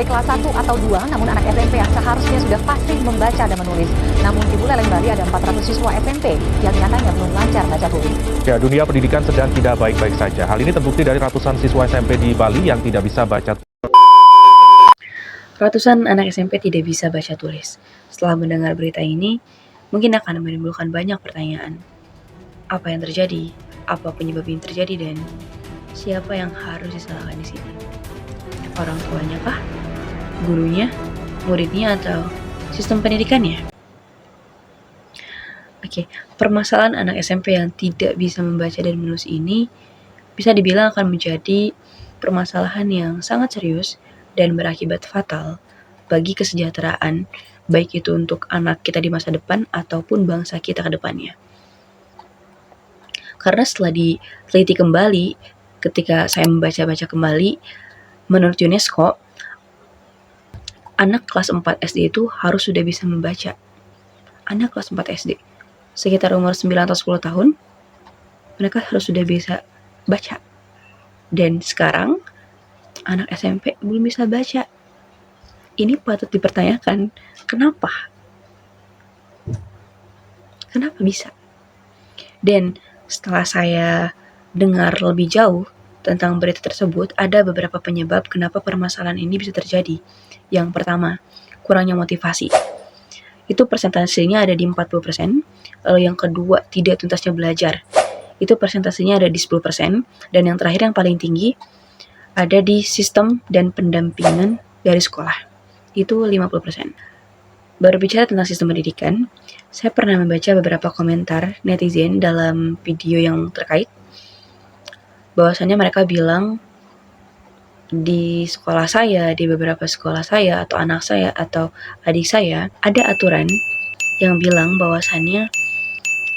SD kelas 1 atau 2, namun anak SMP yang seharusnya sudah fasih membaca dan menulis. Namun di Buleleng, Bali ada 400 siswa SMP yang nyatanya belum lancar baca tulis. Ya, dunia pendidikan sedang tidak baik-baik saja. Hal ini terbukti dari ratusan siswa SMP di Bali yang tidak bisa baca. Ratusan anak SMP tidak bisa baca tulis. Setelah mendengar berita ini, mungkin akan menimbulkan banyak pertanyaan. Apa yang terjadi? Apa penyebab ini terjadi dan siapa yang harus disalahkan di sini? Orang tuanya kah? Gurunya? Muridnya atau sistem pendidikannya? Oke, permasalahan anak SMP yang tidak bisa membaca dan menulis ini bisa dibilang akan menjadi permasalahan yang sangat serius dan berakibat fatal bagi kesejahteraan, baik itu untuk anak kita di masa depan ataupun bangsa kita ke depannya. Karena setelah diteliti kembali, ketika saya membaca-baca kembali, menurut UNESCO, anak kelas 4 SD itu harus sudah bisa membaca. Anak kelas 4 SD, sekitar umur 9 atau 10 tahun, mereka harus sudah bisa baca. Dan sekarang, anak SMP belum bisa baca. Ini patut dipertanyakan, kenapa? Kenapa bisa? Dan setelah saya dengar lebih jauh tentang berita tersebut, ada beberapa penyebab kenapa permasalahan ini bisa terjadi. Yang pertama, kurangnya motivasi. Itu persentasenya ada di 40%, lalu yang kedua, tidak tuntasnya belajar. Itu persentasenya ada di 10%, dan yang terakhir yang paling tinggi, ada di sistem dan pendampingan dari sekolah. Itu 50%. Berbicara tentang sistem pendidikan, saya pernah membaca beberapa komentar netizen dalam video yang terkait, bahwasannya mereka bilang di sekolah saya, di beberapa sekolah saya, atau anak saya, atau adik saya, ada aturan yang bilang bahwasannya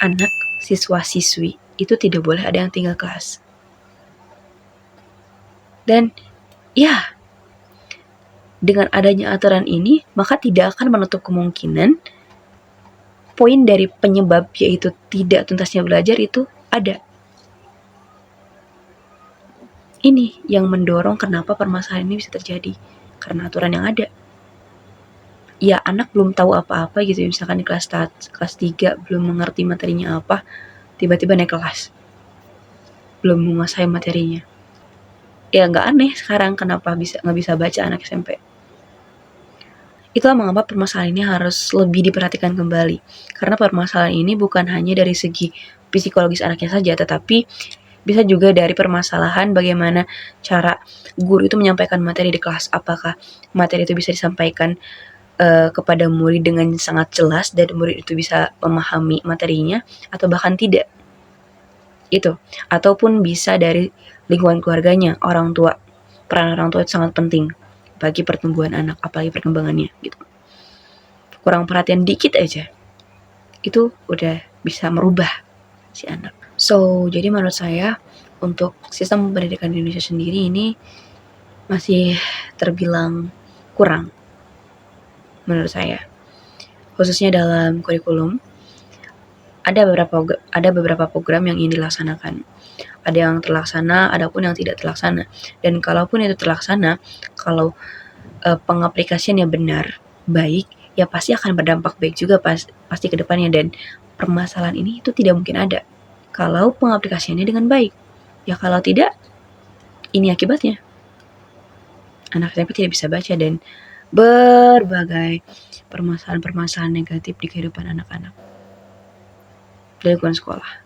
anak siswa-siswi itu tidak boleh ada yang tinggal kelas. Dan ya, dengan adanya aturan ini, maka tidak akan menutup kemungkinan poin dari penyebab yaitu tidak tuntasnya belajar itu ada. Ini yang mendorong kenapa permasalahan ini bisa terjadi, karena aturan yang ada. Ya, anak belum tahu apa-apa gitu, misalkan di kelas 3 belum mengerti materinya apa, tiba-tiba naik kelas, belum menguasai materinya. Ya nggak aneh sekarang kenapa nggak bisa baca anak SMP. Itulah mengapa permasalahan ini harus lebih diperhatikan kembali. Karena permasalahan ini bukan hanya dari segi psikologis anaknya saja, tetapi bisa juga dari permasalahan bagaimana cara guru itu menyampaikan materi di kelas. Apakah materi itu bisa disampaikan kepada murid dengan sangat jelas dan murid itu bisa memahami materinya, atau bahkan tidak. Itu. Ataupun bisa dari lingkungan keluarganya, orang tua. Peran orang tua itu sangat penting bagi pertumbuhan anak, apalagi perkembangannya gitu. Kurang perhatian dikit aja, itu udah bisa merubah si anak. So, jadi menurut saya untuk sistem pendidikan di Indonesia sendiri ini masih terbilang kurang menurut saya. Khususnya dalam kurikulum, ada beberapa program yang ingin dilaksanakan. Ada yang terlaksana, ada pun yang tidak terlaksana. Dan kalaupun itu terlaksana, kalau pengaplikasiannya benar, baik, ya pasti akan berdampak baik juga pasti ke depannya. Dan permasalahan ini itu tidak mungkin ada kalau pengaplikasiannya dengan baik. Ya kalau tidak, ini akibatnya. Anak SMP tidak bisa baca dan berbagai permasalahan-permasalahan negatif di kehidupan anak-anak di lingkungan sekolah.